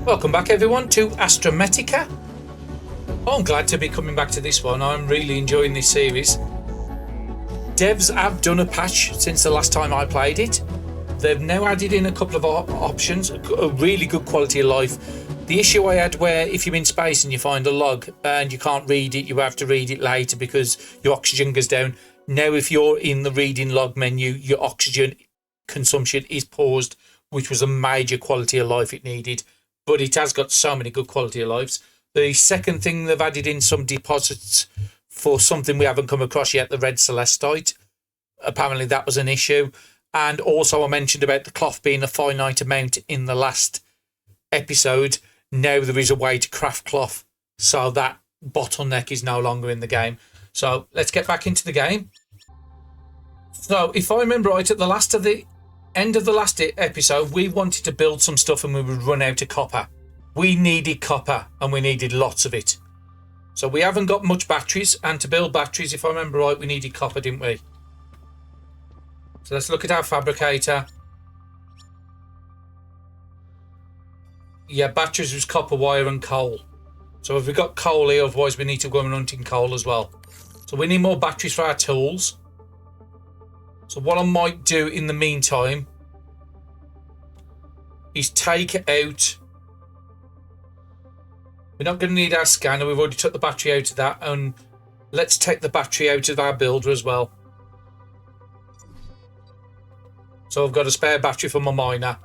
Welcome back everyone to Astrometica. I'm glad to be coming back to this one. I'm really enjoying this series. Devs have done a patch since the last time I played it. They've now added in a couple of options, a really good quality of life. The issue I had where if you're in space and you find a log and you can't read it, you have to read it later because your oxygen goes down. Now if you're in the reading log menu, your oxygen consumption is paused, which was a major quality of life it needed. But it has got so many good quality of lives. The second thing, they've added in some deposits for something we haven't come across yet, the red celestite. Apparently that was an issue. And also I mentioned about the cloth being a finite amount in the last episode. Now there is a way to craft cloth, so that bottleneck is no longer in the game. So let's get back into the game. So if I remember right, at the end of the last episode, we wanted to build some stuff and we would run out of copper. We needed copper and we needed lots of it. So we haven't got much batteries, and to build batteries, if I remember right, we needed copper, didn't we? So let's look at our fabricator. Yeah, batteries was copper wire and coal. So if we've got coal here, otherwise we need to go and hunting coal as well. So we need more batteries for our tools. So what I might do in the meantime is take out... We're not going to need our scanner. We've already took the battery out of that. And let's take the battery out of our builder as well. So I've got a spare battery for my miner.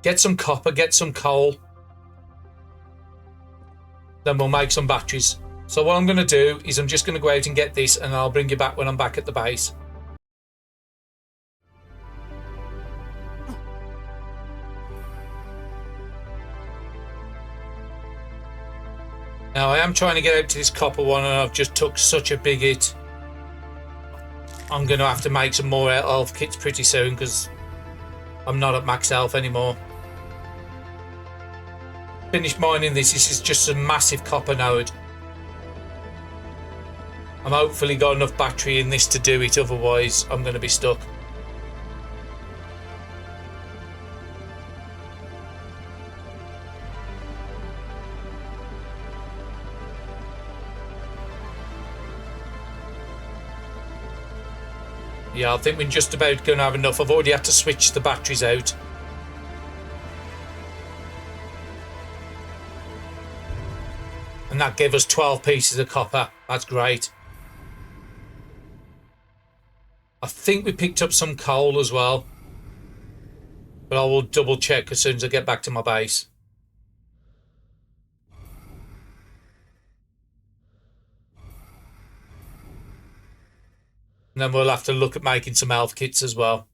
Get some copper, get some coal. Then we'll make some batteries. So what I'm going to do is I'm just going to go out and get this, and I'll bring you back when I'm back at the base. Now I am trying to get out to this copper one, and I've just took such a big hit. I'm going to have to make some more health kits pretty soon because I'm not at max health anymore. Finish mining this. This is just a massive copper node. I'm hopefully got enough battery in this to do it, otherwise I'm going to be stuck. Yeah, I think we're just about going to have enough. I've already had to switch the batteries out. And that gave us 12 pieces of copper. That's great. I think we picked up some coal as well. But I will double check as soon as I get back to my base. And then we'll have to look at making some health kits as well.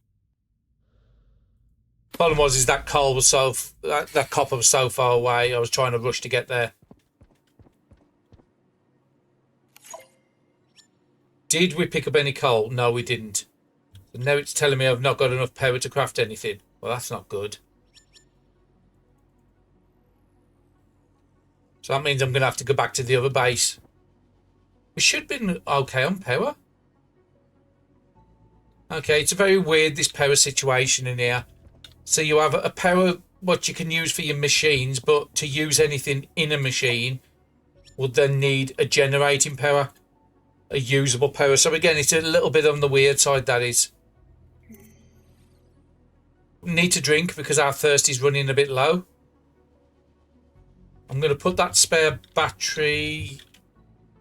Problem was that coal was that copper was so far away. I was trying to rush to get there. Did we pick up any coal? No, we didn't. So now it's telling me I've not got enough power to craft anything. Well, that's not good. So that means I'm going to have to go back to the other base. We should be okay on power. Okay, it's very weird, this power situation in here. So you have a power, what you can use for your machines, but to use anything in a machine would then need a generating power, a usable power. So again, it's a little bit on the weird side, that is. We need to drink because our thirst is running a bit low. I'm going to put that spare battery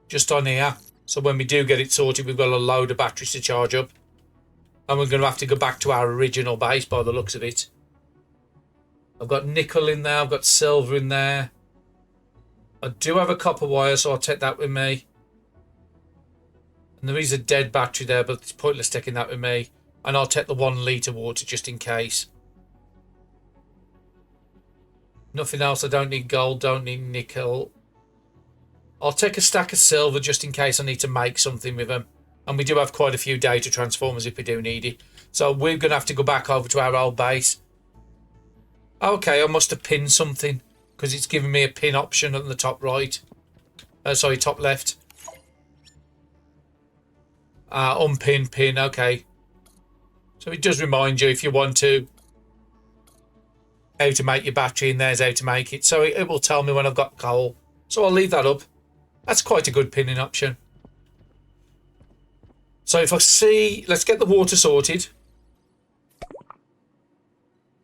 just on here. So when we do get it sorted, we've got a load of batteries to charge up. And we're going to have to go back to our original base by the looks of it. I've got nickel in there. I've got silver in there. I do have a copper wire, so I'll take that with me. And there is a dead battery there, but it's pointless taking that with me. And I'll take the 1 litre water just in case. Nothing else. I don't need gold, don't need nickel. I'll take a stack of silver just in case I need to make something with them. And we do have quite a few data transformers if we do need it. So we're going to have to go back over to our old base. Okay, I must have pinned something because it's giving me a pin option on the top right. Sorry, top left. Unpin, pin, okay. So it does remind you if you want to how to make your battery, and there's how to make it. So it will tell me when I've got coal. So I'll leave that up. That's quite a good pinning option. So if I see, let's get the water sorted.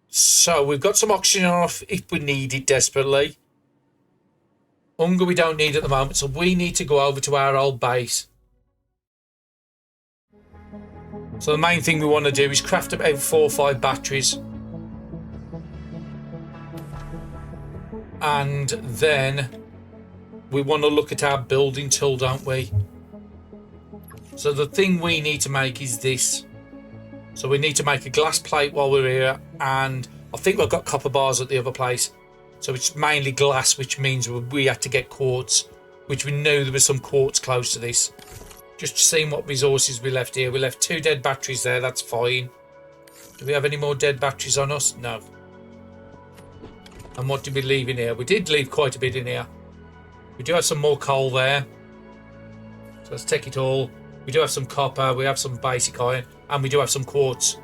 So we've got some oxygen off if we need it desperately. Hunger we don't need at the moment, so we need to go over to our old base. So the main thing we want to do is craft about 4 or 5 batteries. And then we want to look at our building tool, don't we? So the thing we need to make is this. So we need to make a glass plate while we're here, and I think we've got copper bars at the other place. So it's mainly glass, which means we had to get quartz, which we knew there was some quartz close to this. Just seeing what resources we left here. We left 2 dead batteries there, that's fine. Do we have any more dead batteries on us? No. And what did we leave in here? We did leave quite a bit in here. We do have some more coal there. So let's take it all. We do have some copper, we have some basic iron, and we do have some quartz.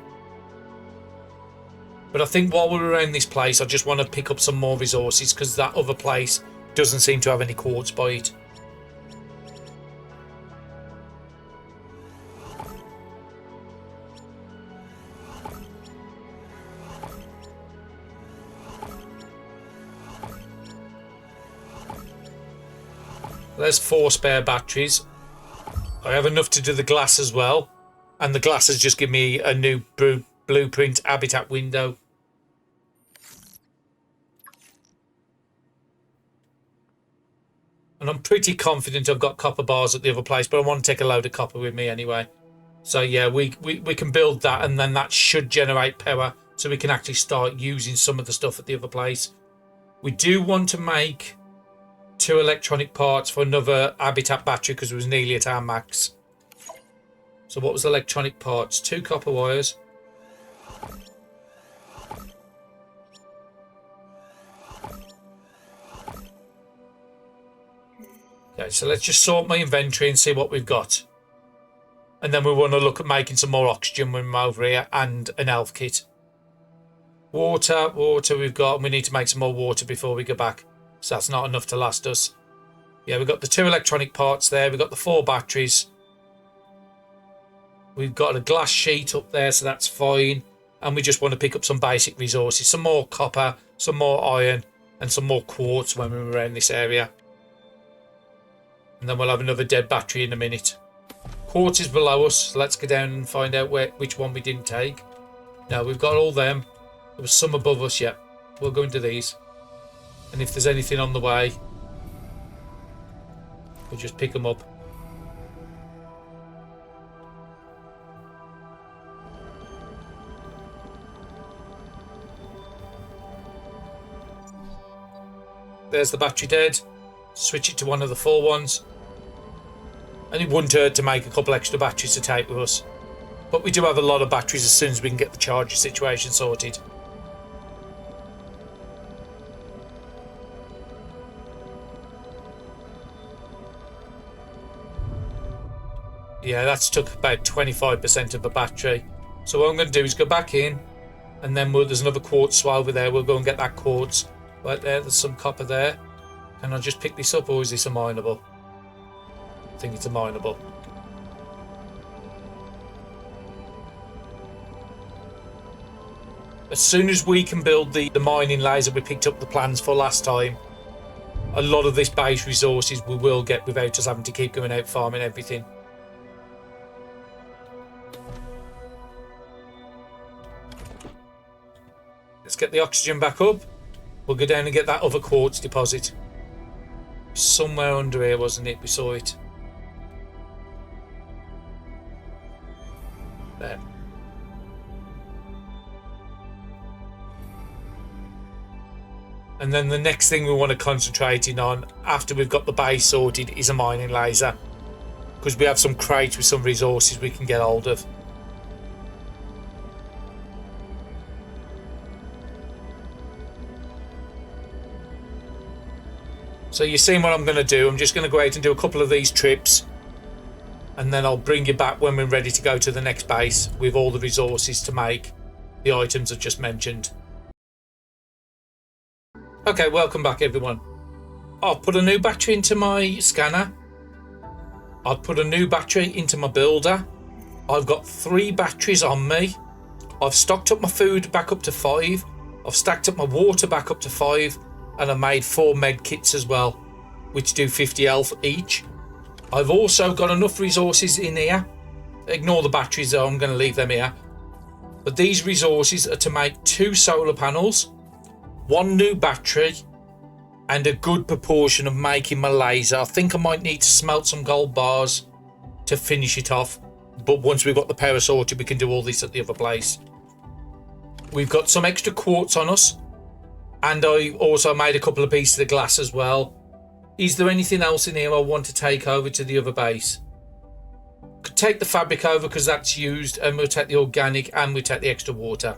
But I think while we're around this place, I just want to pick up some more resources, because that other place doesn't seem to have any quartz by it. There's 4 spare batteries. I have enough to do the glass as well. And the glass has just given me a new blueprint habitat window. And I'm pretty confident I've got copper bars at the other place, but I want to take a load of copper with me anyway. So yeah, we can build that, and then that should generate power so we can actually start using some of the stuff at the other place. We do want to make 2 electronic parts for another habitat battery because it was nearly at our max. So what was electronic parts? 2 copper wires. Okay, so let's just sort my inventory and see what we've got. And then we want to look at making some more oxygen when we're over here, and an health kit. Water we've got, and we need to make some more water before we go back. So that's not enough to last us. Yeah, we've got the 2 electronic parts there. We've got the 4 batteries. We've got a glass sheet up there, so that's fine. And we just want to pick up some basic resources. Some more copper, some more iron, and some more quartz when we're around this area. And then we'll have another dead battery in a minute. Quartz is below us, so let's go down and find out which one we didn't take. No, we've got all them. There was some above us, yeah. We'll go into these. And if there's anything on the way, we'll just pick them up. There's the battery dead. Switch it to one of the 4 ones. And it wouldn't hurt to make a couple extra batteries to take with us. But we do have a lot of batteries as soon as we can get the charger situation sorted. Yeah, that's took about 25% of the battery. So what I'm going to do is go back in, and then there's another quartz swell over there. We'll go and get that quartz. Right there, there's some copper there. Can I just pick this up, or is this a mineable? I think it's a mineable. As soon as we can build the mining laser we picked up the plans for last time, a lot of this base resources we will get without us having to keep going out farming everything. Let's get the oxygen back up. We'll go down and get that other quartz deposit. Somewhere under here, wasn't it? We saw it. There. And then the next thing we want to concentrate in on after we've got the base sorted is a mining laser, because we have some crates with some resources we can get hold of. So you've seen what I'm going to do. I'm just going to go out and do a couple of these trips, and then I'll bring you back when we're ready to go to the next base with all the resources to make the items I've just mentioned. Okay, welcome back everyone. I've put a new battery into my scanner. I've put a new battery into my builder. I've got 3 batteries on me. I've stocked up my food back up to 5. I've stacked up my water back up to 5. And I made 4 med kits as well, which do 50 health each. I've also got enough resources in here. Ignore the batteries though, I'm going to leave them here. But these resources are to make 2 solar panels, 1 new battery, and a good proportion of making my laser. I think I might need to smelt some gold bars to finish it off. But once we've got the power sorted, we can do all this at the other place. We've got some extra quartz on us. And I also made a couple of pieces of glass as well. Is there anything else in here I want to take over to the other base? Could take the fabric over because that's used, and we'll take the organic and we'll take the extra water.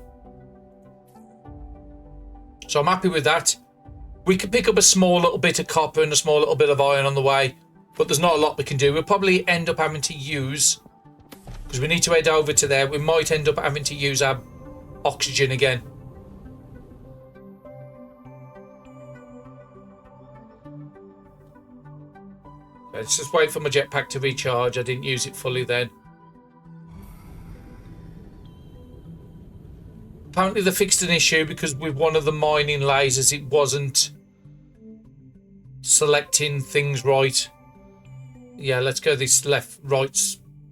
So I'm happy with that. We could pick up a small little bit of copper and a small little bit of iron on the way, but there's not a lot we can do. We'll probably end up having to use, because we need to head over to there, we might end up having to use our oxygen again. Let's just wait for my jetpack to recharge. I didn't use it fully then. Apparently they fixed an issue because with one of the mining lasers it wasn't selecting things right. Yeah, let's go this left, right,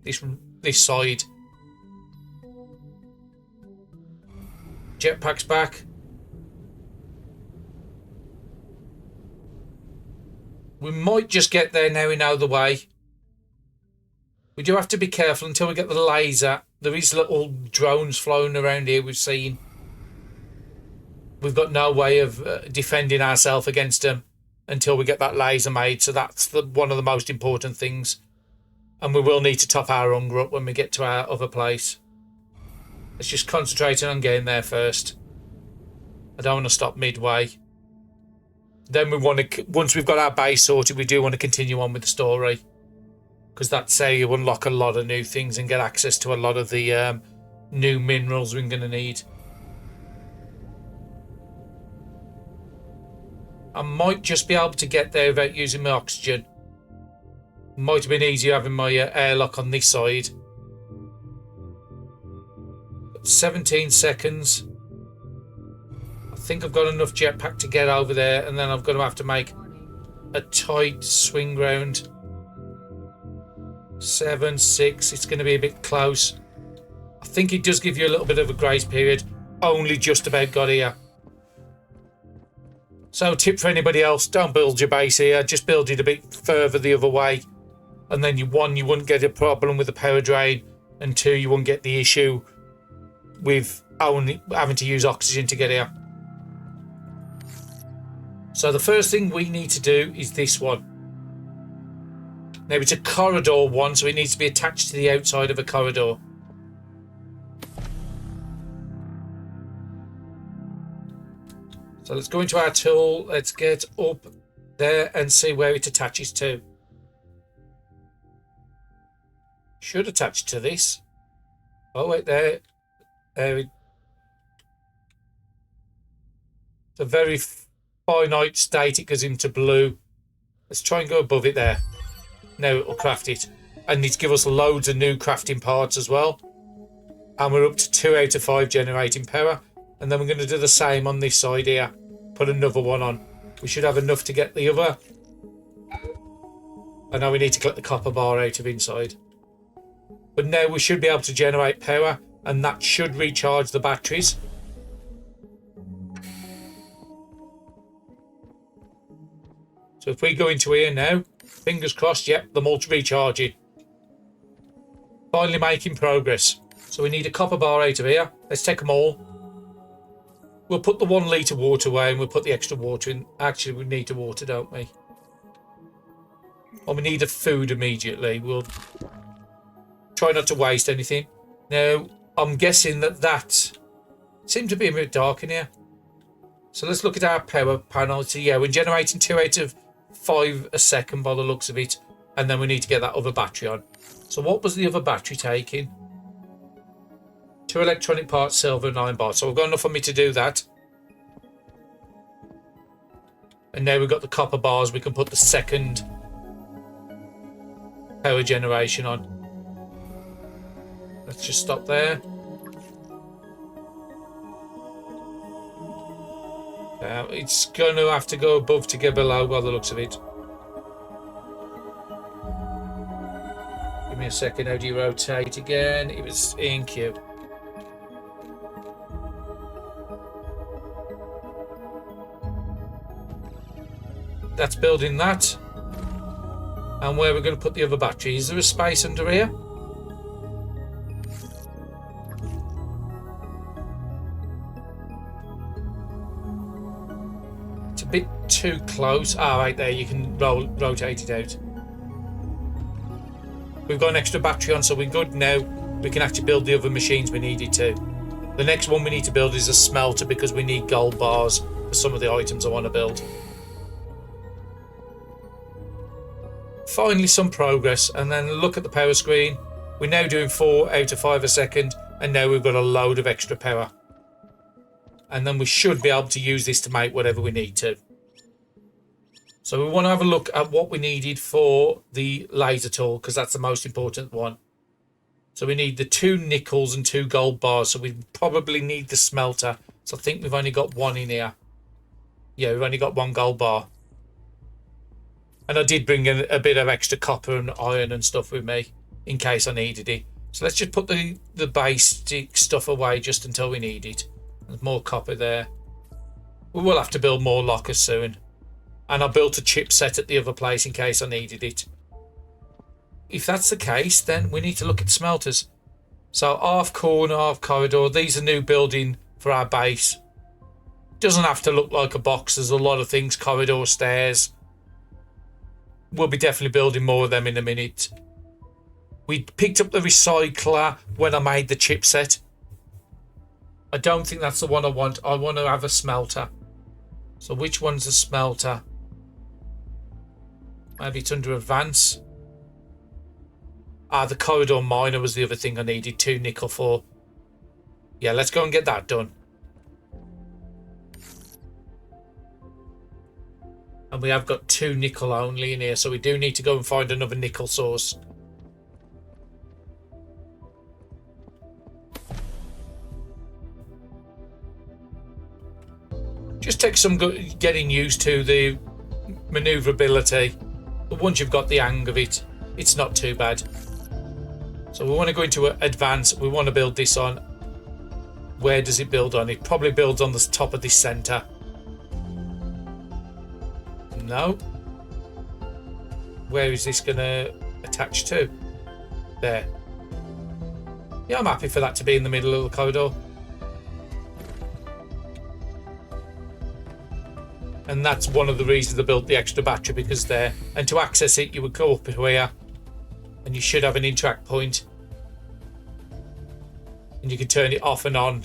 this side. Jetpack's back. We might just get there now we know the way. We do have to be careful until we get the laser. There is little drones flying around here we've seen. We've got no way of defending ourselves against them until we get that laser made. So that's one of the most important things. And we will need to top our hunger up when we get to our other place. Let's just concentrate on getting there first. I don't want to stop midway. Then we want to, once we've got our base sorted, we do want to continue on with the story. Because that's how you unlock a lot of new things and get access to a lot of the new minerals we're going to need. I might just be able to get there without using my oxygen. Might have been easier having my airlock on this side. 17 seconds. I think I've got enough jetpack to get over there, and then I'm going to have to make a tight swing round. 7, 6, it's going to be a bit close. I think it does give you a little bit of a grace period. Only just about got here. So tip for anybody else, don't build your base here, just build it a bit further the other way. And then you wouldn't get a problem with the power drain, and 2, you wouldn't get the issue with only having to use oxygen to get here. So the first thing we need to do is this one. Now it's a corridor one, so it needs to be attached to the outside of a corridor. So let's go into our tool, let's get up there and see where it attaches to. Should attach to this. Oh wait, there. It's a very finite state, it goes into blue. Let's try and go above it there. Now it'll craft it. And it's give us loads of new crafting parts as well. And we're up to 2 out of 5 generating power. And then we're going to do the same on this side here. Put another one on. We should have enough to get the other. And now we need to collect the copper bar out of inside. But now we should be able to generate power. And that should recharge the batteries. So if we go into here now, fingers crossed, yep, the mulch recharging. Finally making progress. So we need a copper bar out of here. Let's take them all. We'll put the 1 litre water away and we'll put the extra water in. Actually, we need the water, don't we? Or we need the food immediately. We'll try not to waste anything. Now, I'm guessing that seems to be a bit dark in here. So let's look at our power panel. So yeah, we're generating 2 out of 5 a second by the looks of it. And then we need to get that other battery on. So what was the other battery taking? 2 electronic parts, silver, 9 bars. So we've got enough for me to do that. And now we've got the copper bars, we can put the second power generation on. Let's just stop there. It's going to have to go above to get below by the looks of it. Give me a second. How do you rotate again? It was in queue. That's building that. And where we're going to put the other battery. Is there a space under here? It's a bit too close. Ah, right there. You can rotate it out. We've got an extra battery on, so we're good now. We can actually build the other machines we needed to. The next one we need to build is a smelter because we need gold bars for some of the items I want to build. Finally some progress, and then look at the power screen. We're now doing 4 out of 5 a second, and now we've got a load of extra power. And then we should be able to use this to make whatever we need to. So we want to have a look at what we needed for the laser tool, because that's the most important one. So we need the 2 nickels and 2 gold bars, so we probably need the smelter. So I think we've only got 1 in here. Yeah, we've only got 1 gold bar. And I did bring in a bit of extra copper and iron and stuff with me in case I needed it. So let's just put the basic stuff away just until we need it. There's more copper there. We will have to build more lockers soon. And I built a chipset at the other place in case I needed it. If that's the case, then we need to look at smelters. So half corner, half corridor. These are new building for our base. Doesn't have to look like a box. There's a lot of things. Corridor, stairs. We'll be definitely building more of them in a minute. We picked up the recycler when I made the chipset. I don't think that's the one I want. I want to have a smelter. So which one's a smelter? Maybe it's under advance. Ah, the corridor miner was the other thing I needed 2 nickel for. Yeah, let's go and get that done. And we have got 2 nickel only in here, so we do need to go and find another nickel source. Just takes some getting used to the maneuverability. But once you've got the hang of it, it's not too bad. So we want to go into advance. We want to build this on. Where does it build on? It probably builds on the top of this center. No. Where is this going to attach to? There. Yeah, I'm happy for that to be in the middle of the corridor. And that's one of the reasons I built the extra battery, because there. And to access it, you would go up here. And you should have an interact point. And you can turn it off and on.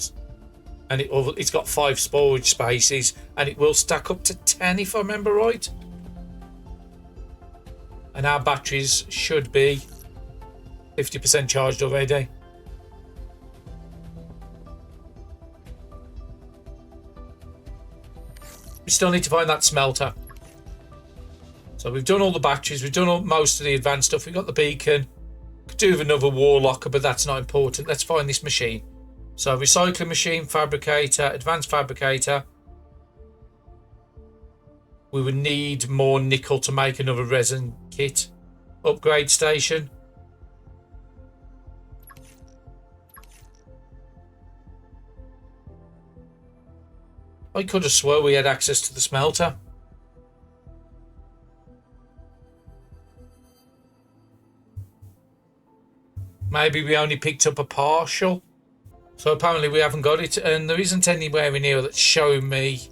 And it's got 5 storage spaces. And it will stack up to 10 if I remember right. And our batteries should be 50% charged already. We still need to find that smelter. So we've done all the batteries. We've done most of the advanced stuff. We've got the beacon. Could do with another war locker, but that's not important. Let's find this machine. So recycling machine, fabricator, advanced fabricator. We would need more nickel to make another resin kit. Upgrade station. I could have swore we had access to the smelter. Maybe we only picked up a partial. So apparently we haven't got it, and there isn't anywhere in here that's showing me.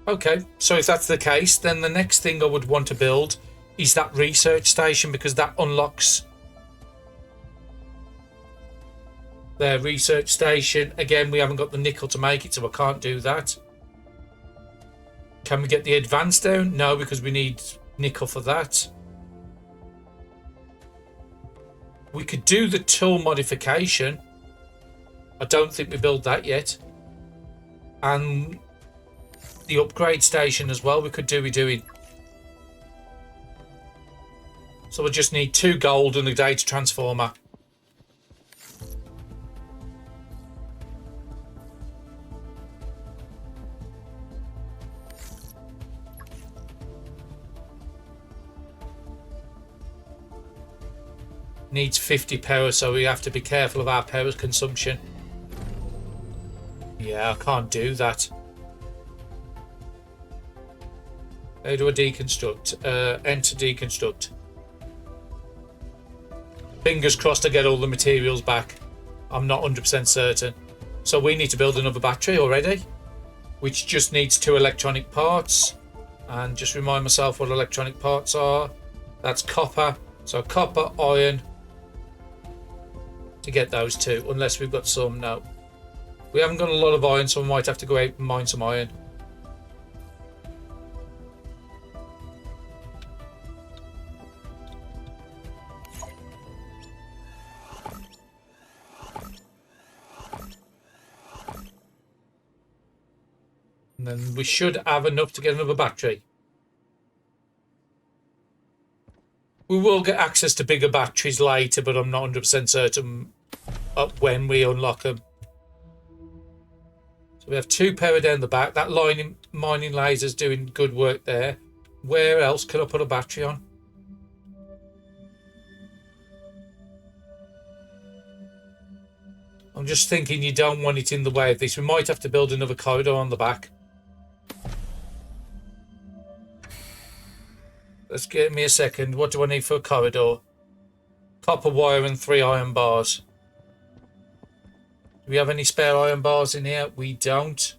Okay, so if that's the case, then the next thing I would want to build is that research station, because that unlocks the research station. Again, we haven't got the nickel to make it, so I can't do that. Can we get the advanced down? No, because we need nickel for that. We could do the tool modification. I don't think we built that yet. And the upgrade station as well, we could do doing. So we'll just need 2 gold and a data transformer. Needs 50 power, so we have to be careful of our power consumption. Yeah, I can't do that. How do I deconstruct? Enter deconstruct. Fingers crossed I get all the materials back. I'm not 100% certain. So we need to build another battery already, which just needs 2 electronic parts. And just remind myself what electronic parts are. That's copper. So copper, iron. To get those 2, unless we've got some. No, we haven't got a lot of iron, so we might have to go out and mine some iron. And then we should have enough to get another battery. We will get access to bigger batteries later, but I'm not 100% certain when we unlock them. So we have 2 power down the back. That mining laser's doing good work there. Where else can I put a battery on? I'm just thinking you don't want it in the way of this. We might have to build another corridor on the back. Let's give me a second. What do I need for a corridor? Copper wire and 3 iron bars. Do we have any spare iron bars in here? We don't.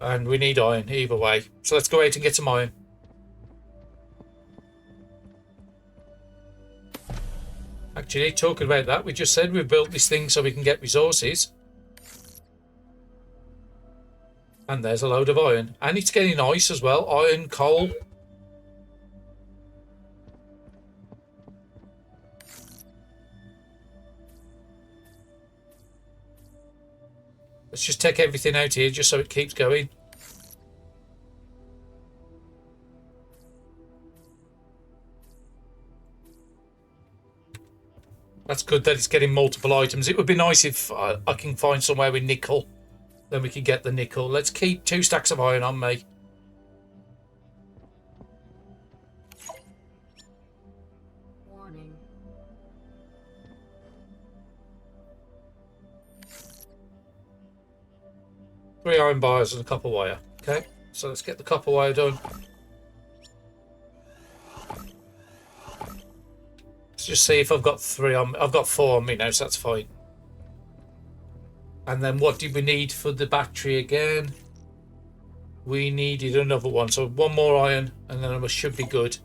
And we need iron either way. So let's go out and get some iron. Actually, talking about that, we just said we've built this thing so we can get resources. And there's a load of iron. And it's getting ice as well. Iron, coal. Let's just take everything out here just so it keeps going. That's good that it's getting multiple items. It would be nice if I can find somewhere with nickel. Then we can get the nickel. Let's keep 2 stacks of iron on me. Warning. 3 iron bars and a copper wire. Okay, so let's get the copper wire done. Let's just see if I've got 3 on. I've got 4 on me now, so that's fine. And then what did we need for the battery again? We needed another one. So 1 more iron and then we should be good.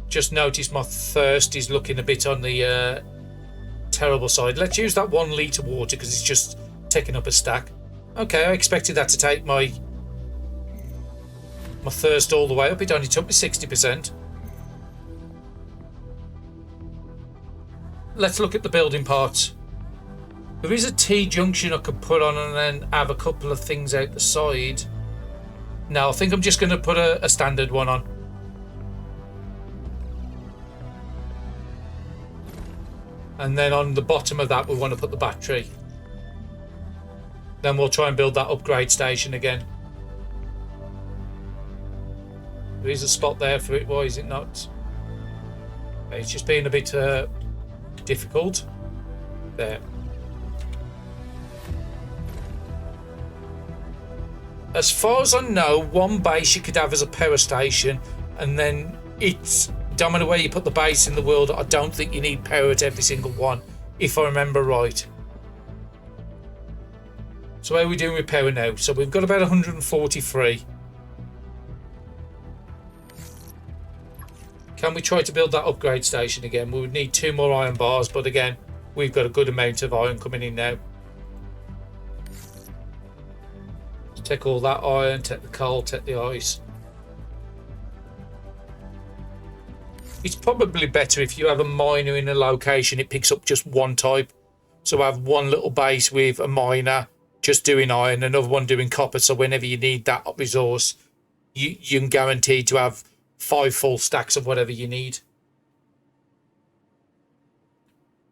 Just noticed my thirst is looking a bit on the terrible side. Let's use that 1 litre water because it's just taking up a stack. Okay, I expected that to take my thirst all the way up. It only took me 60%. Let's look at the building parts. There is a T-junction I could put on and then have a couple of things out the side. No, I think I'm just going to put a standard one on. And then on the bottom of that, we want to put the battery. Then we'll try and build that upgrade station again. There is a spot there for it. Why is it not? It's just being a bit difficult. There. As far as I know, 1 base you could have as a power station, and then it's... Don't matter where you put the base in the world, I don't think you need power at every single one, if I remember right. So how are we doing with power now? So we've got about 143. Can we try to build that upgrade station again? We would need 2 more iron bars, but again, we've got a good amount of iron coming in now. Take all that iron, take the coal, take the ice. It's probably better if you have a miner in a location, it picks up just one type. So I have one little base with a miner just doing iron, another one doing copper. So whenever you need that resource, you can guarantee to have 5 full stacks of whatever you need.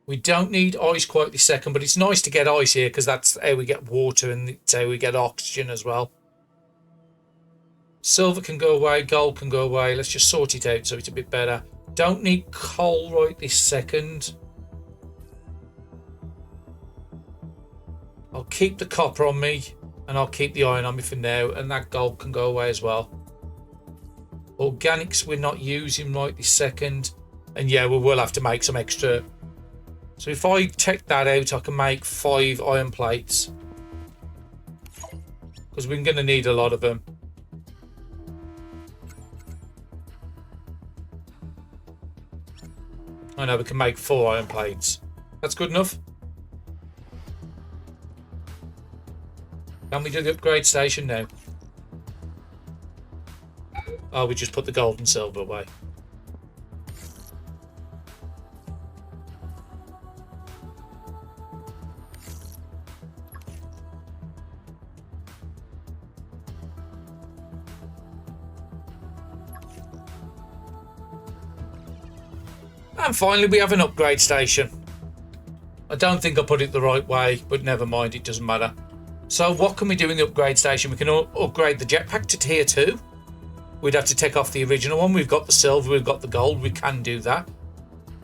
We don't need ice quite this second, but it's nice to get ice here because that's how we get water and it's how we get oxygen as well. Silver can go away, gold can go away. Let's just sort it out so it's a bit better. Don't need coal right this second. I'll keep the copper on me and I'll keep the iron on me for now, and that gold can go away as well. Organics we're not using right this second, and yeah, we will have to make some extra. So if I take that out, I can make 5 iron plates because we're going to need a lot of them. I know we can make 4 iron plates. That's good enough. Can we do the upgrade station now? Oh, we just put the gold and silver away. And finally, we have an upgrade station. I don't think I put it the right way, but never mind, it doesn't matter. So what can we do in the upgrade station? We can upgrade the jetpack to tier 2. We'd have to take off the original one. We've got the silver, we've got the gold. We can do that.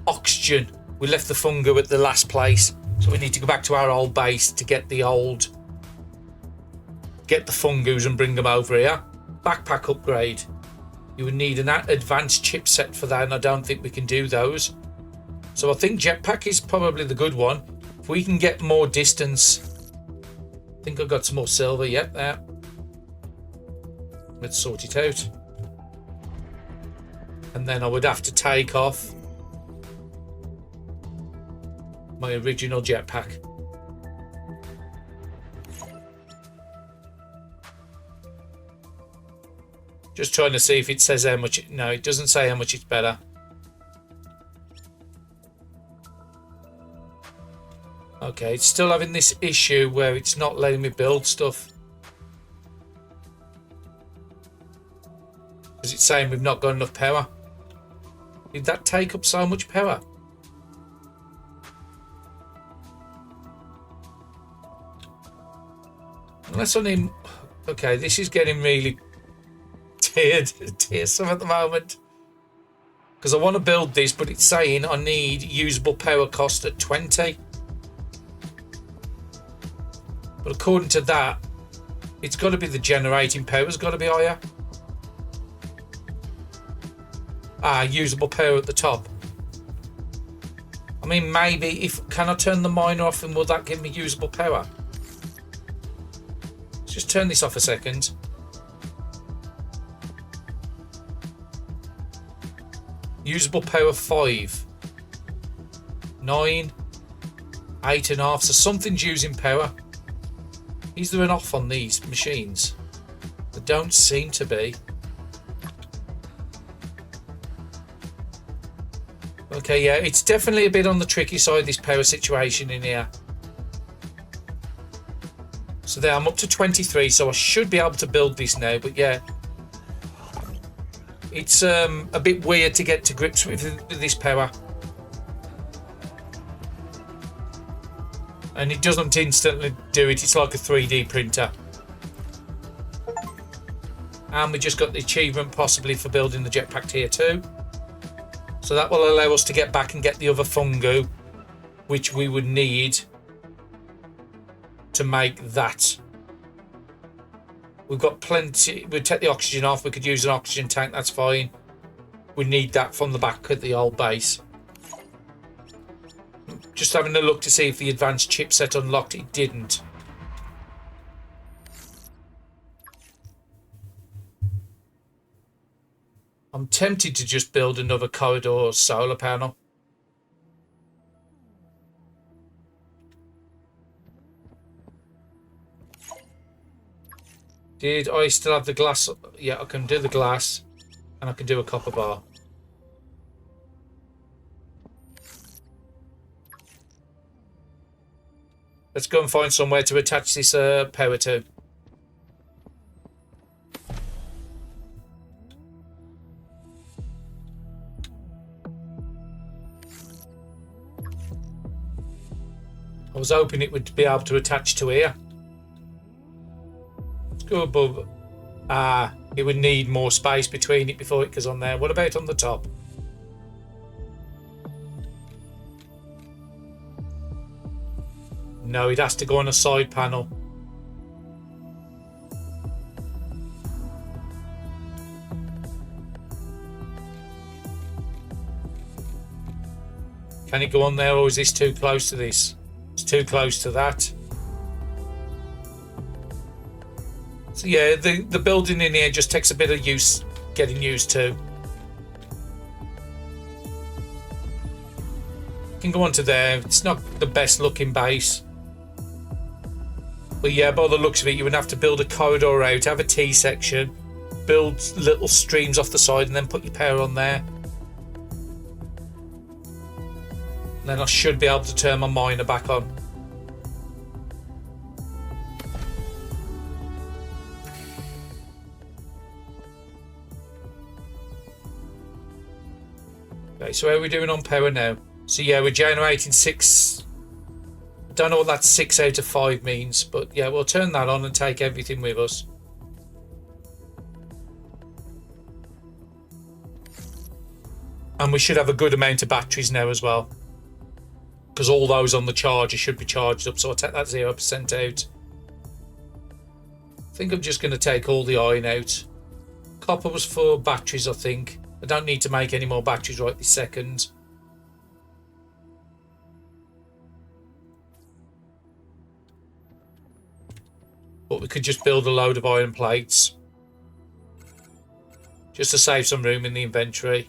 Oxygen. We left the fungo at the last place, so we need to go back to our old base to get the fungus and bring them over here. Backpack upgrade. You would need an advanced chipset for that, and I don't think we can do those. So I think jetpack is probably the good one. If we can get more distance. I think I've got some more silver. Yep, there. Let's sort it out. And then I would have to take off my original jetpack. Just trying to see if it says how much. No, it doesn't say how much it's better. Okay, it's still having this issue where it's not letting me build stuff. Because it's saying we've not got enough power. Did that take up so much power? Unless I need... Okay, this is getting really tearsome at the moment. Because I want to build this, but it's saying I need usable power cost at 20. But according to that, it's got to be the generating power's got to be higher. Usable power at the top. I mean, maybe if... Can I turn the miner off and will that give me usable power? Let's just turn this off a second. Usable power 5. 9. 8.5. So something's using power. Is there an off on these machines? There don't seem to be. Okay, yeah, it's definitely a bit on the tricky side, this power situation in here. So there, I'm up to 23, so I should be able to build this now, but yeah. It's a bit weird to get to grips with this power. And it doesn't instantly do it, it's like a 3D printer. And we just got the achievement possibly for building the jetpack tier 2. So that will allow us to get back and get the other fungu, which we would need to make that. We've got plenty. We'd take the oxygen off. We could use an oxygen tank. That's fine. We need that from the back at the old base. Just having a look to see if the advanced chipset unlocked. It didn't. I'm tempted to just build another corridor solar panel. Did I still have the glass? Yeah, I can do the glass, and I can do a copper bar. Let's go and find somewhere to attach this power to. I was hoping it would be able to attach to here. Let's go above. It would need more space between it before it goes on there. What about on the top? No, it has to go on a side panel. Can it go on there, or is this too close to this? It's too close to that. So yeah, the building in here just takes a bit of getting used to. Can go on to there. It's not the best looking base. But yeah, by the looks of it, you would have to build a corridor out, have a T section, build little streams off the side, and then put your power on there. And then I should be able to turn my miner back on. Okay, so how are we doing on power now? So yeah, we're generating 6. Don't know what that 6 out of 5 means, but yeah, we'll turn that on and take everything with us. And we should have a good amount of batteries now as well, because all those on the charger should be charged up. So I'll take that 0% out. I think I'm just going to take all the iron out. Copper was for batteries, I think. I don't need to make any more batteries right this second. But we could just build a load of iron plates, just to save some room in the inventory.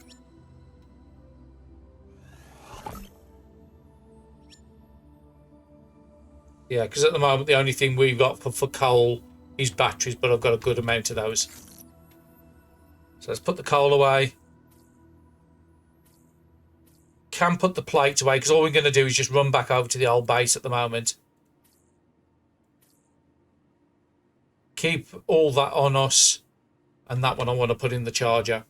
Yeah, because at the moment the only thing we've got for coal is batteries, but I've got a good amount of those. So let's put the coal away. Can put the plates away, because all we're going to do is just run back over to the old base at the moment. Keep all that on us, and that one I want to put in the charger.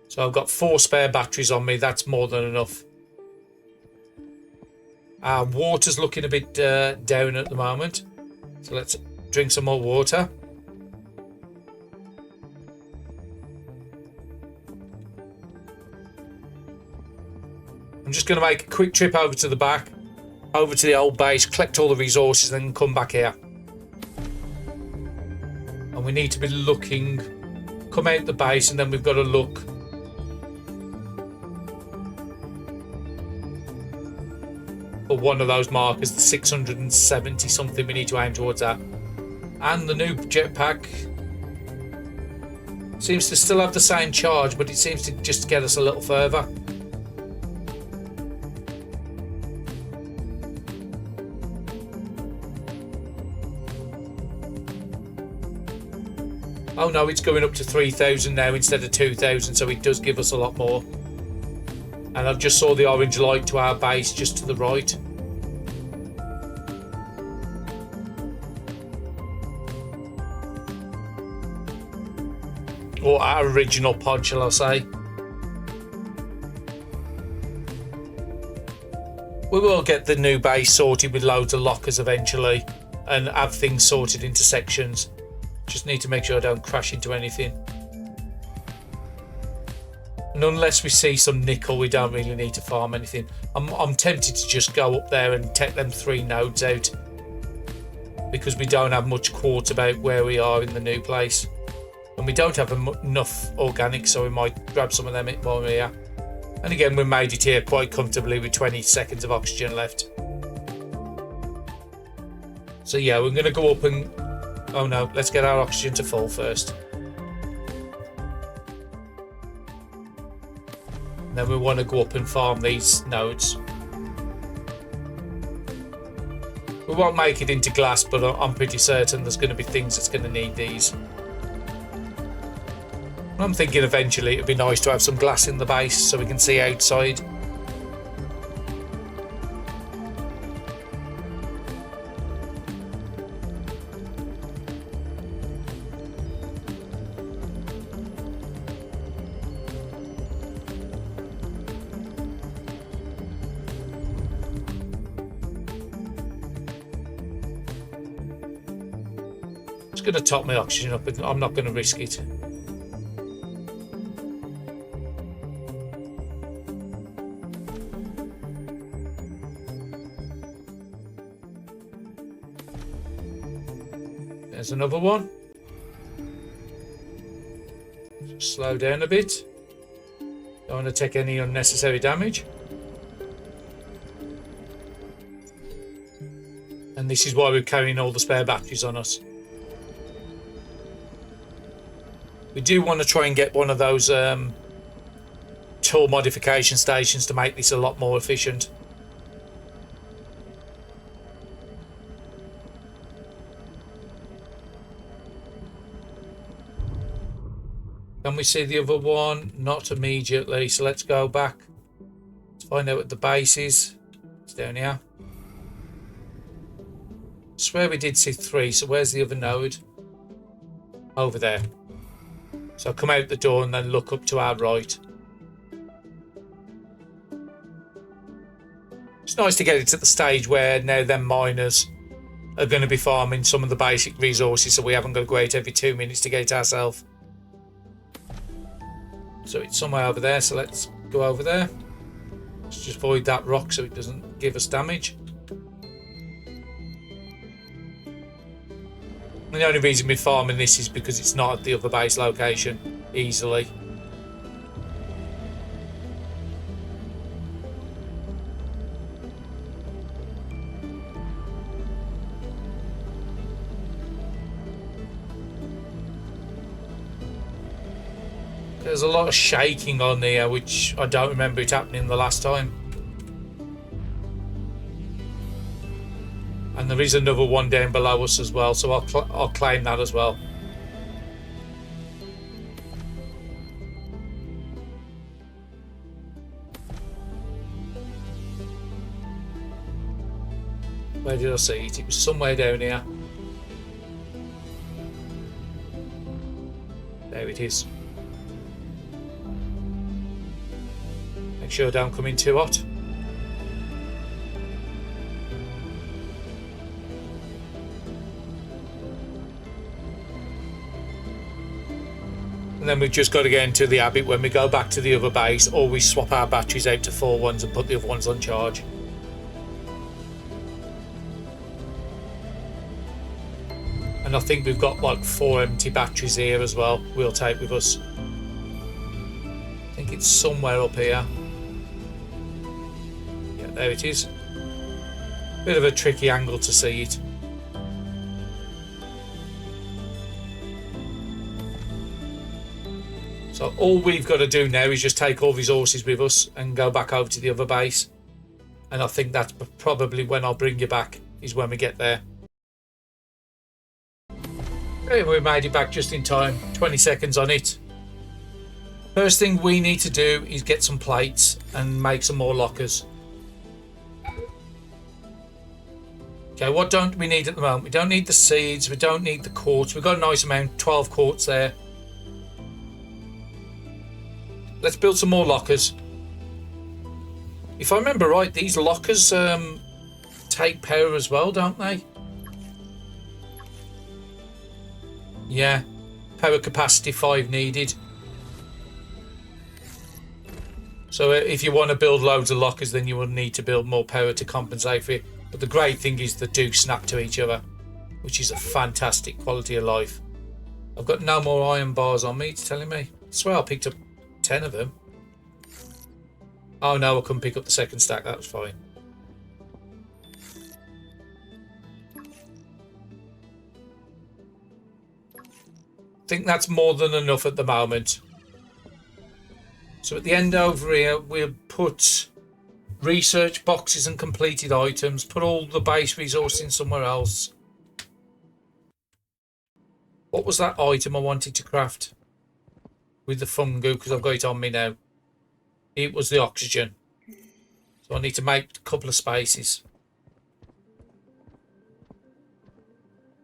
So I've got 4 spare batteries on me. That's more than enough. Our water's looking a bit down at the moment, so let's drink some more water. I'm just going to make a quick trip over to the back, over to the old base, collect all the resources, and then come back here. And we need to be looking, come out the base, and then we've got to look for one of those markers, the 670 something we need to aim towards that. And the new jetpack seems to still have the same charge, but it seems to just get us a little further. Oh no, it's going up to 3,000 now instead of 2,000, so it does give us a lot more. And I've just saw the orange light to our base just to the right. Or our original pod, shall I say. We will get the new base sorted with loads of lockers eventually, and have things sorted into sections. Just need to make sure I don't crash into anything. And unless we see some nickel, we don't really need to farm anything. I'm tempted to just go up there and take them 3 nodes out, because we don't have much quartz about where we are in the new place. And we don't have enough organics, so we might grab some of them while we're here. And again, we made it here quite comfortably with 20 seconds of oxygen left. So yeah, we're going to go up and... Oh no, let's get our oxygen to full first. And then we want to go up and farm these nodes. We won't make it into glass, but I'm pretty certain there's going to be things that's going to need these. I'm thinking eventually it'd be nice to have some glass in the base so we can see outside. Just going to top my oxygen up, and I'm not going to risk it. There's another one. Just slow down a bit. Don't want to take any unnecessary damage. And this is why we're carrying all the spare batteries on us. We do want to try and get one of those tool modification stations to make this a lot more efficient. Can we see the other one? Not immediately, so let's go back. Let's find out what the base is. It's down here. I swear we did see 3, so where's the other node? Over there. So come out the door and then look up to our right. It's nice to get it to the stage where now them miners are going to be farming some of the basic resources, so we haven't got to go out every 2 minutes to get it ourselves. So it's somewhere over there, so let's go over there. Let's just avoid that rock so it doesn't give us damage. And the only reason we're farming this is because it's not at the other base location easily. There's a lot of shaking on there, which I don't remember it happening the last time. And there is another one down below us as well, so I'll claim that as well. Where did I see it? It was somewhere down here. There it is. Make sure I don't come in too hot. And then we've just got to get into the habit when we go back to the other base, always swap our batteries out to full ones and put the other ones on charge. And I think we've got like 4 empty batteries here as well, we'll take with us. I think it's somewhere up here. Yeah, there it is. Bit of a tricky angle to see it. So all we've got to do now is just take all resources with us and go back over to the other base. And I think that's probably when I'll bring you back, is when we get there. Okay, we made it back just in time, 20 seconds on it. First thing we need to do is get some plates and make some more lockers. Okay, what don't we need at the moment? We don't need the seeds, we don't need the quartz. We've got a nice amount, 12 quartz there. Let's build some more lockers. If I remember right, these lockers take power as well, don't they? Yeah, power capacity 5 needed. So if you want to build loads of lockers, then you will need to build more power to compensate for it. But the great thing is they do snap to each other, which is a fantastic quality of life. I've got no more iron bars on me, it's telling me. I swear I picked up 10 of them. Oh no, I couldn't pick up the second stack, that was fine. I think that's more than enough at the moment. So at the end over here, we'll put research boxes and completed items, put all the base resource in somewhere else. What was that item I wanted to craft with the fungu? Because I've got it on me now. It was the oxygen. So I need to make a couple of spaces.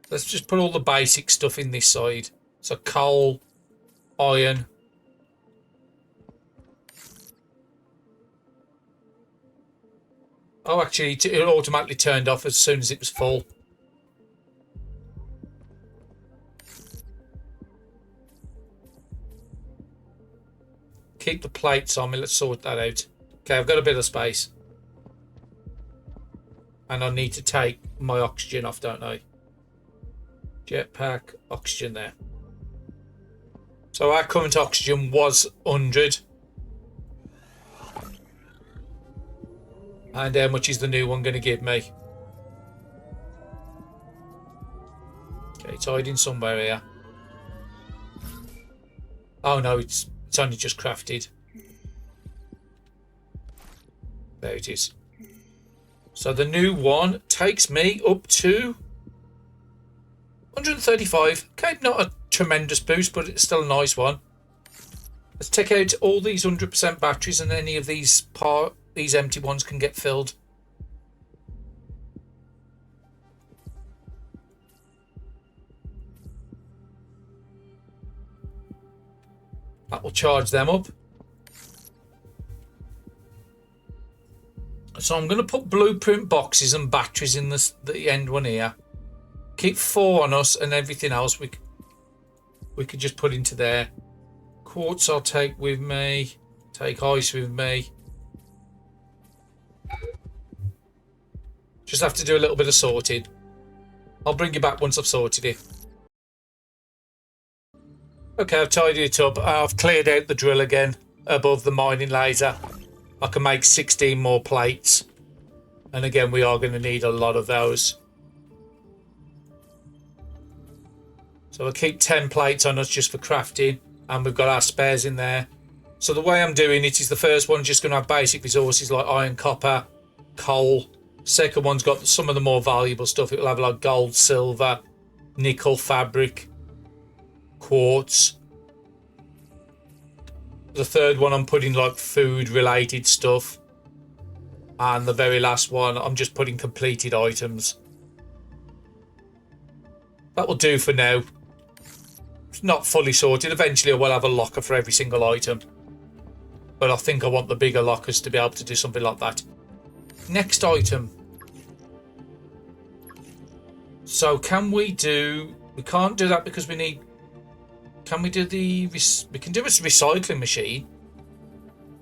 Let's just put all the basic stuff in this side. So coal, iron. Oh, actually, it automatically turned off as soon as it was full. Keep the plates on me. Let's sort that out. Okay, I've got a bit of space. And I need to take my oxygen off, don't I? Jetpack, oxygen there. So our current oxygen was 100. And how much is the new one going to give me? Okay, it's hiding somewhere here. Oh no, it's only just crafted. There it is. So the new one takes me up to 135. Okay, not a tremendous boost, but it's still a nice one. Let's take out all these 100% batteries, and any of these empty ones can get filled. That will charge them up. So I'm going to put blueprint boxes and batteries in the end one here. Keep 4 on us, and everything else we could just put into there. Quartz I'll take with me. Take ice with me. Just have to do a little bit of sorting. I'll bring you back once I've sorted it. Okay, I've tidied it up. I've cleared out the drill again above the mining laser. I can make 16 more plates. And again, we are going to need a lot of those. So I'll keep 10 plates on us just for crafting. And we've got our spares in there. So the way I'm doing it is the first one's just going to have basic resources like iron, copper, coal. Second one's got some of the more valuable stuff. It'll have like gold, silver, nickel, fabric, quartz. The third one I'm putting like food related stuff. And the very last one I'm just putting completed items. That will do for now. It's not fully sorted. Eventually I will have a locker for every single item. But I think I want the bigger lockers to be able to do something like that. Next item. So can we do... We can't do that because we need... Can we do the... We can do a recycling machine.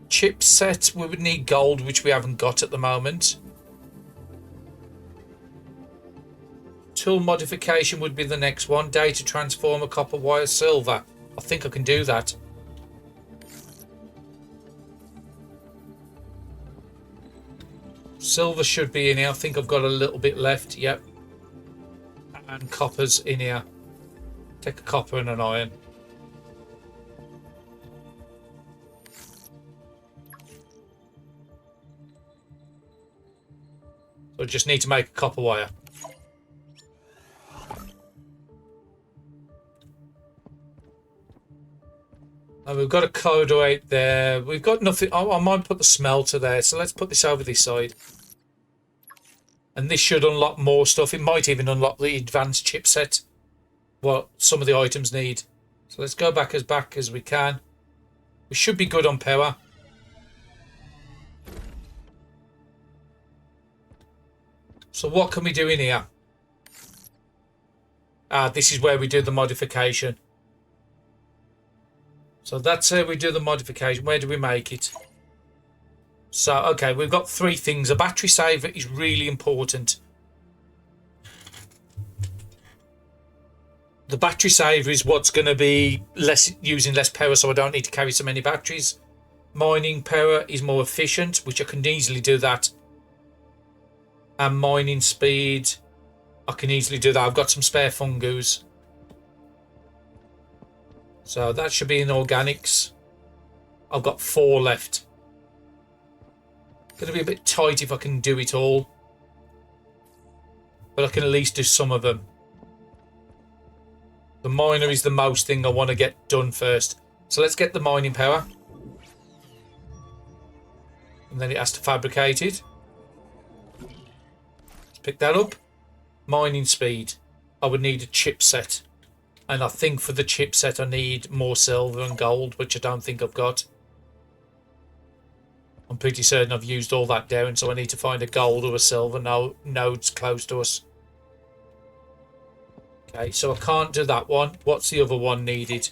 Chipset, we would need gold, which we haven't got at the moment. Tool modification would be the next one. Data transformer, copper wire, silver. I think I can do that. Silver should be in here. I think I've got a little bit left. Yep. And copper's in here. Take a copper and an iron. So I just need to make a copper wire. And we've got a corridor out there. We've got nothing. I might put the smelter there. So let's put this over this side. And this should unlock more stuff. It might even unlock the advanced chipset. What some of the items need. So let's go back as we can. We should be good on power. So what can we do in here? This is where we do the modification. So that's how we do the modification. Where do we make it? So, okay, we've got 3 things. A battery saver is really important. The battery saver is what's going to be using less power, so I don't need to carry so many batteries. Mining power is more efficient, which I can easily do that. And mining speed, I can easily do that. I've got some spare fungus. So that should be in organics. I've got 4 left. Going to be a bit tight if I can do it all. But I can at least do some of them. The miner is the most thing I want to get done first. So let's get the mining power. And then it has to fabricate it. Let's pick that up. Mining speed. I would need a chipset. And I think for the chipset I need more silver and gold, which I don't think I've got. I'm pretty certain I've used all that down, so I need to find a gold or a silver nodes close to us. Okay, so I can't do that one. What's the other one needed?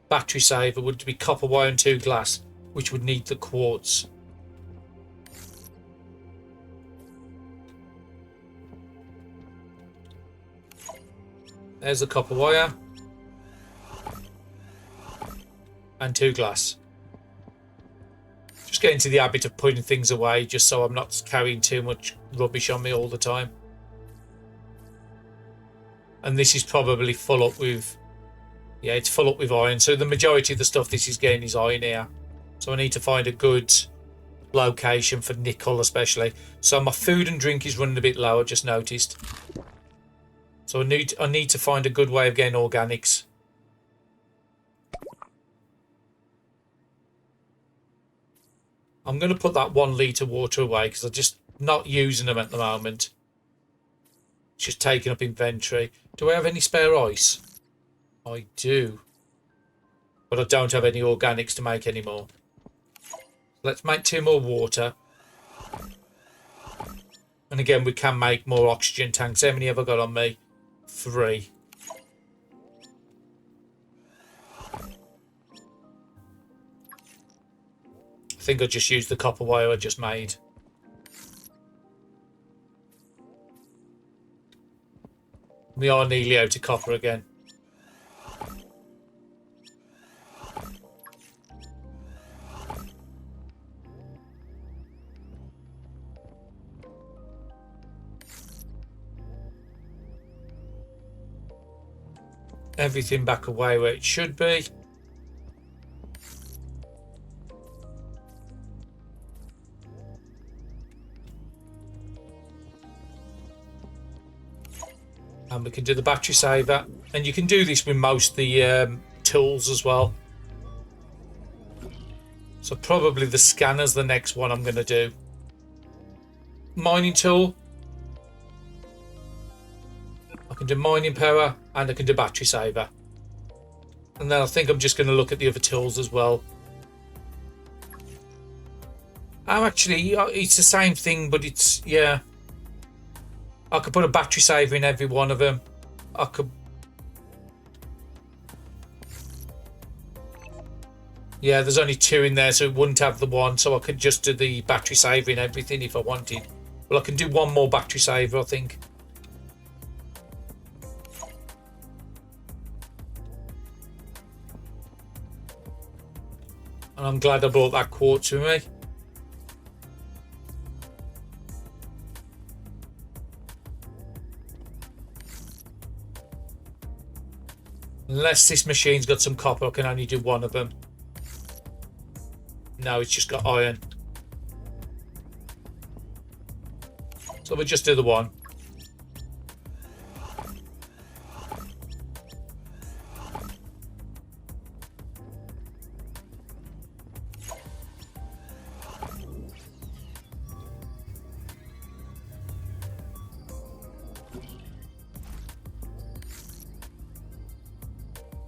Battery saver would be copper wire and 2 glass, which would need the quartz. There's the copper wire. And 2 glass. Just get into the habit of putting things away just so I'm not carrying too much rubbish on me all the time. And this is probably full up with... Yeah, it's full up with iron. So the majority of the stuff this is getting is iron here. So I need to find a good location for nickel especially. So my food and drink is running a bit low, I just noticed. So I need to find a good way of getting organics. I'm going to put that 1 litre water away because I'm just not using them at the moment. It's just taking up inventory. Do I have any spare ice? I do. But I don't have any organics to make anymore. Let's make 2 more water. And again, we can make more oxygen tanks. How many have I got on me? 3. I think I just used the copper wire I just made. We are nearly out of copper again. Everything back away where it should be. And we can do the battery saver. And you can do this with most of the tools as well. So probably the scanner's the next one I'm going to do. Mining tool. I can do mining power and I can do battery saver. And then I think I'm just going to look at the other tools as well. Actually, it's the same thing, but it's, yeah. I could put a battery saver in every one of them. I could... Yeah, there's only 2 in there, so it wouldn't have the one. So I could just do the battery saver in everything if I wanted. Well, I can do 1 more battery saver, I think. And I'm glad I brought that quartz with me. Unless this machine's got some copper, I can only do 1 of them. No, it's just got iron. So we'll just do the 1.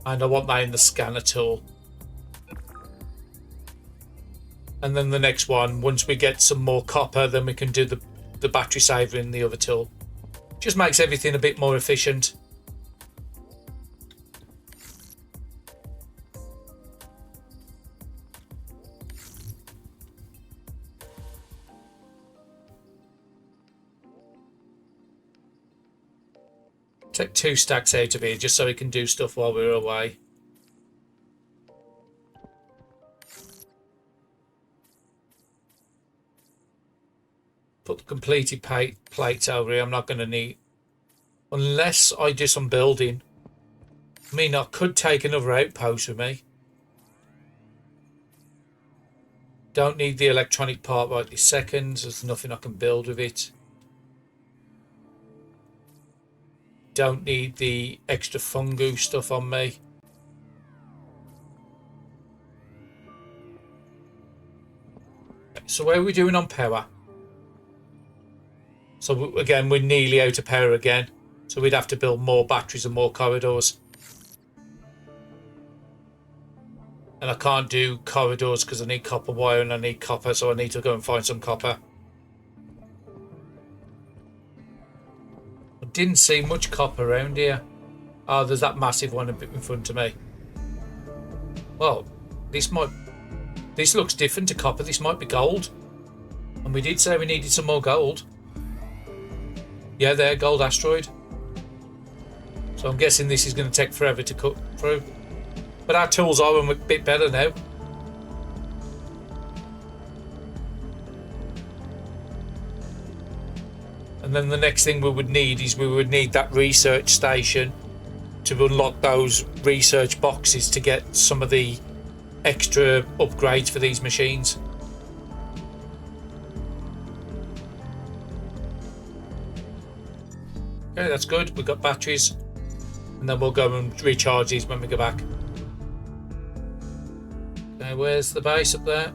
And I want that in the scanner tool. And then the next one, once we get some more copper, then we can do the battery saver in the other tool. Just makes everything a bit more efficient. Take 2 stacks out of here just so we can do stuff while we're away. Put the completed plate over here. I'm not going to need... Unless I do some building. I mean, I could take another outpost with me. Don't need the electronic part right this second. There's nothing I can build with it. Don't need the extra fungu stuff on me. So where are we doing on power? So again, we're nearly out of power again. So we'd have to build more batteries and more corridors. And I can't do corridors because I need copper wire and I need copper, so I need to go and find some copper. I didn't see much copper around here. Oh, there's that massive one a bit in front of me. Well, this looks different to copper. This might be gold. And we did say we needed some more gold. Yeah, there, gold asteroid. So I'm guessing this is going to take forever to cut through. But our tools are a bit better now. And then the next thing we would need is we would need that research station to unlock those research boxes to get some of the extra upgrades for these machines. Okay, that's good. We've got batteries. And then we'll go and recharge these when we go back. Okay, where's the base up there?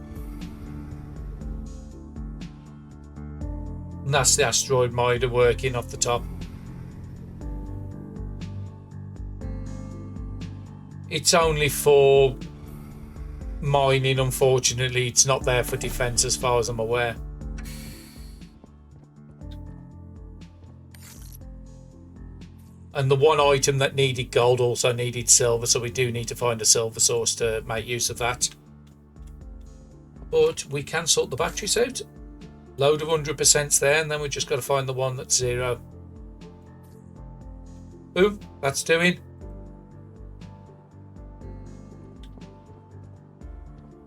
And that's the asteroid miner working off the top. It's only for mining, unfortunately. It's not there for defense as far as I'm aware. And the one item that needed gold also needed silver, so we do need to find a silver source to make use of that. But we can sort the batteries out. Load of 100% there, and then we just got to find the one that's 0. Boom, that's doing.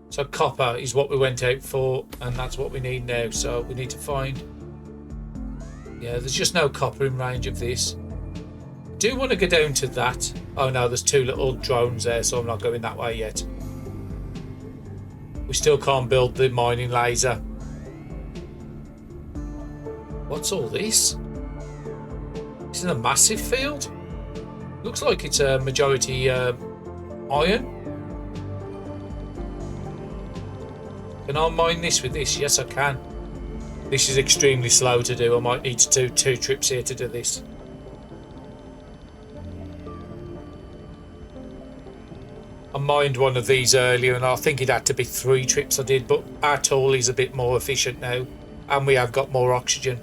So copper is what we went out for, and that's what we need now. So we need to find... Yeah, there's just no copper in range of this. Do want to go down to that. Oh no, there's 2 little drones there, so I'm not going that way yet. We still can't build the mining laser. What's all this? This is a massive field. Looks like it's a majority iron. Can I mine this with this? Yes, I can. This is extremely slow to do. I might need to do 2 trips here to do this. I mined one of these earlier and I think it had to be 3 trips I did, but our tool is a bit more efficient now and we have got more oxygen.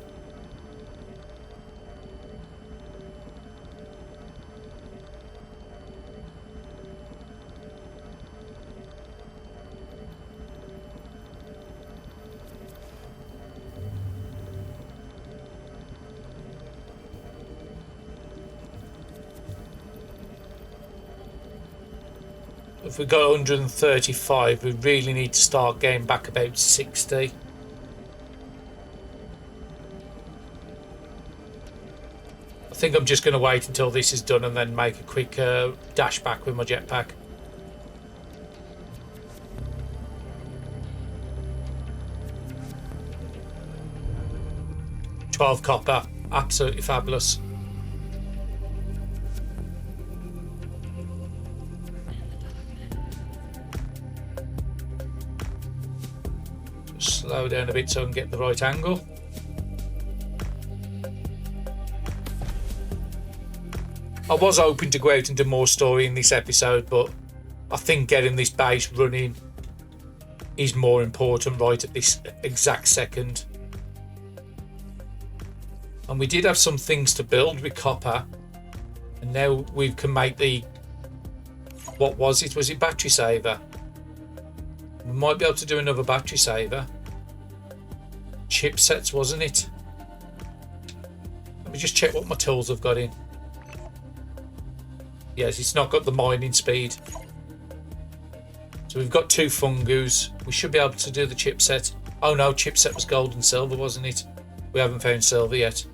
If we got 135, we really need to start getting back about 60. I think I'm just going to wait until this is done and then make a quick dash back with my jetpack. $12 copper, absolutely fabulous. Slow down a bit so I can get the right angle. I was hoping to go out into more story in this episode, but I think getting this base running is more important right at this exact second. And we did have some things to build with copper, and now we can make the... What was it? Was it battery saver? We might be able to do another battery saver. Chipsets, wasn't it? Let me just check what my tools have got in. Yes, it's not got the mining speed. So we've got 2 fungus. We should be able to do the chipset. Oh no, chipset was gold and silver, wasn't it? We haven't found silver yet.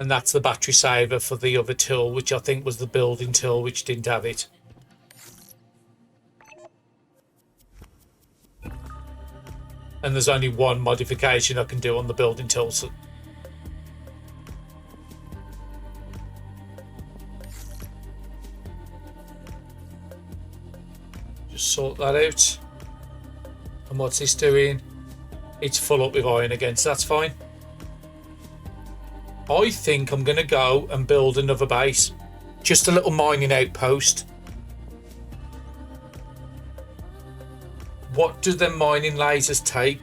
And that's the battery saver for the other tool, which I think was the building tool, which didn't have it. And there's only one modification I can do on the building tool. So just sort that out. And what's this doing? It's full up with iron again, so that's fine. I think I'm going to go and build another base. Just a little mining outpost. What do the mining lasers take?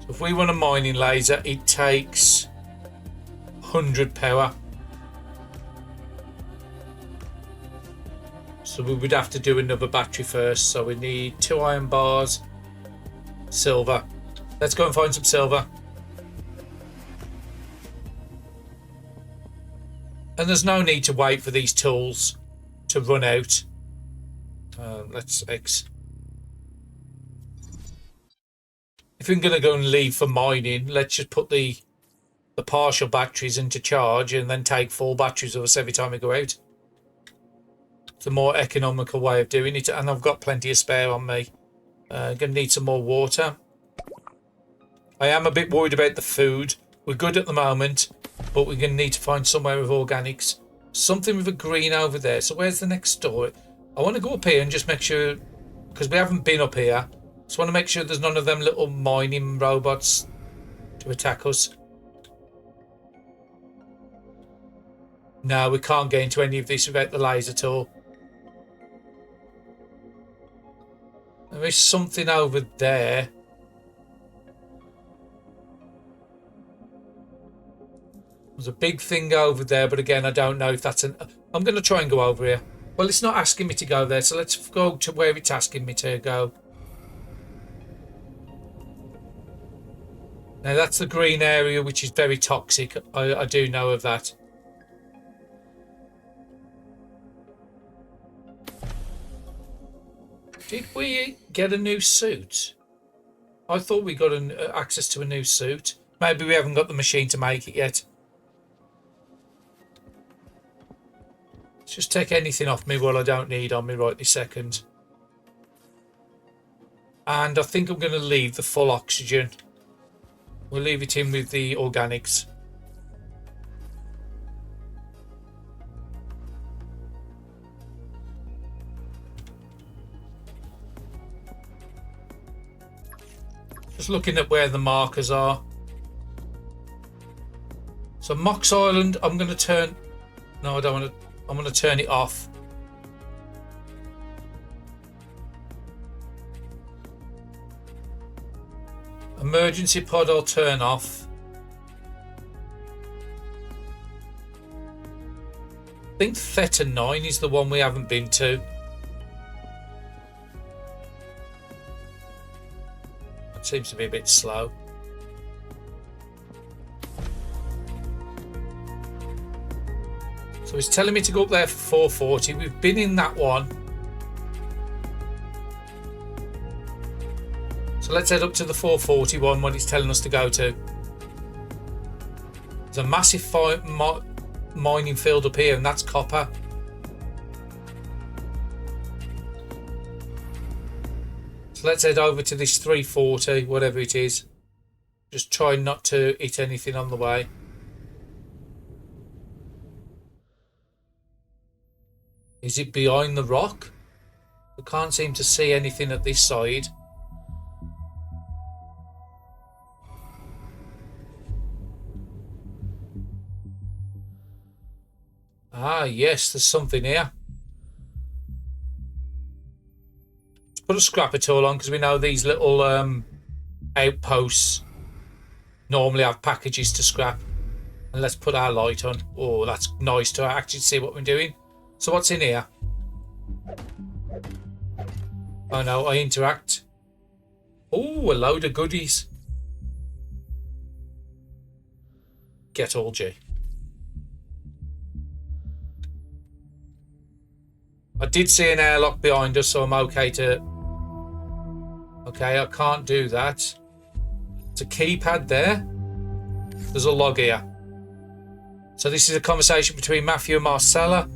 So if we want a mining laser, it takes 100 power. So we would have to do another battery first. So we need 2 iron bars, silver. Let's go and find some silver. And there's no need to wait for these tools to run out. Let's X. If we're going to go and leave for mining, let's just put the partial batteries into charge and then take full batteries of us every time we go out. It's a more economical way of doing it, and I've got plenty of spare on me. Going to need some more water. I am a bit worried about the food. We're good at the moment, but we're going to need to find somewhere with organics. Something with a green over there. So where's the next store? I want to go up here and just make sure, because we haven't been up here. Just want to make sure there's none of them little mining robots to attack us. No, we can't get into any of this without the laser tool. There is something over there. There's a big thing over there, but again, I don't know if that's an... I'm going to try and go over here. Well, it's not asking me to go there, so let's go to where it's asking me to go. Now, that's the green area, which is very toxic. I do know of that. Did we get a new suit? I thought we got access to a new suit. Maybe we haven't got the machine to make it yet. Let's just take anything off me while I don't need on me right this second. And I think I'm going to leave the full oxygen. We'll leave it in with the organics. Just looking at where the markers are. So Mox Island, I'm going to turn... No, I don't want to... I'm going to turn it off. Emergency pod I'll turn off. I think Theta 9 is the one we haven't been to. That seems to be a bit slow. So it's telling me to go up there for 440. We've been in that one. So let's head up to the 441 what it's telling us to go to. There's a massive mining field up here, and that's copper. So let's head over to this 340, whatever it is. Just try not to hit anything on the way. Is it behind the rock? I can't seem to see anything at this side. Ah, yes, there's something here. Let's put a scrapper tool on because we know these little outposts normally have packages to scrap. And let's put our light on. Oh, that's nice to actually see what we're doing. So what's in here? Oh no, I interact. Oh, a load of goodies. Get all G. I did see an airlock behind us, so I'm okay to... Okay, I can't do that. It's a keypad there. There's a log here. So this is a conversation between Matthew and Marcella.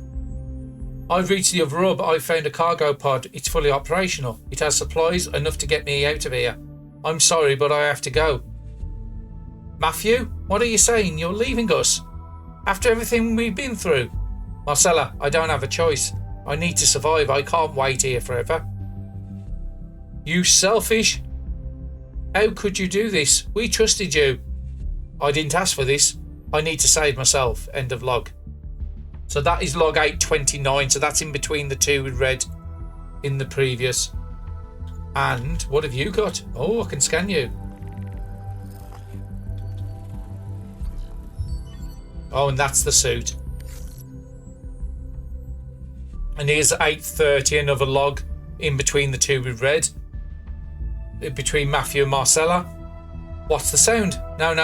I've reached the other hub. I've found a cargo pod. It's fully operational. It has supplies enough to get me out of here. I'm sorry, but I have to go. Matthew, what are you saying? You're leaving us? After everything we've been through? Marcella, I don't have a choice. I need to survive. I can't wait here forever. You selfish. How could you do this? We trusted you. I didn't ask for this. I need to save myself. End of log. So that is log 829. So that's in between the two we read in the previous. And what have you got? Oh, I can scan you. Oh, and that's the suit. And here's 830, another log in between the two we've read. Between Matthew and Marcella. What's the sound? No,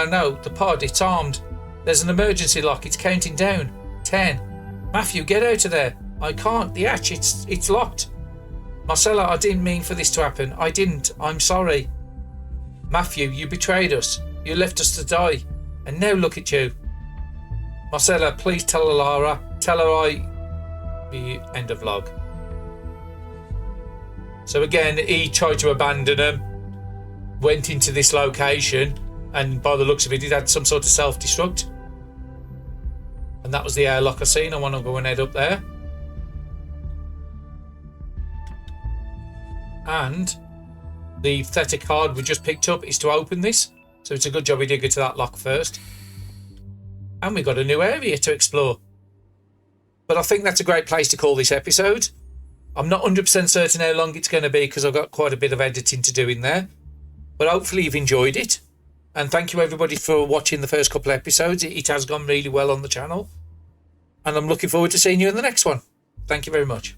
the pod, it's armed. There's an emergency lock, it's counting down. 10. Matthew, get out of there. I can't, the hatch, it's locked. Marcella, I didn't mean for this to happen. I didn't, I'm sorry. Matthew, you betrayed us. You left us to die. And now look at you. Marcella, please tell Lara. Tell her the end of log. So again, he tried to abandon them, went into this location, and by the looks of it, he had some sort of self-destruct. And that was the airlock I seen. I want to go and head up there. And the theta card we just picked up is to open this. So it's a good job we did get to that lock first. And we got a new area to explore. But I think that's a great place to call this episode. I'm not 100% certain how long it's going to be because I've got quite a bit of editing to do in there. But hopefully you've enjoyed it. And thank you everybody for watching the first couple of episodes. It has gone really well on the channel. And I'm looking forward to seeing you in the next one. Thank you very much.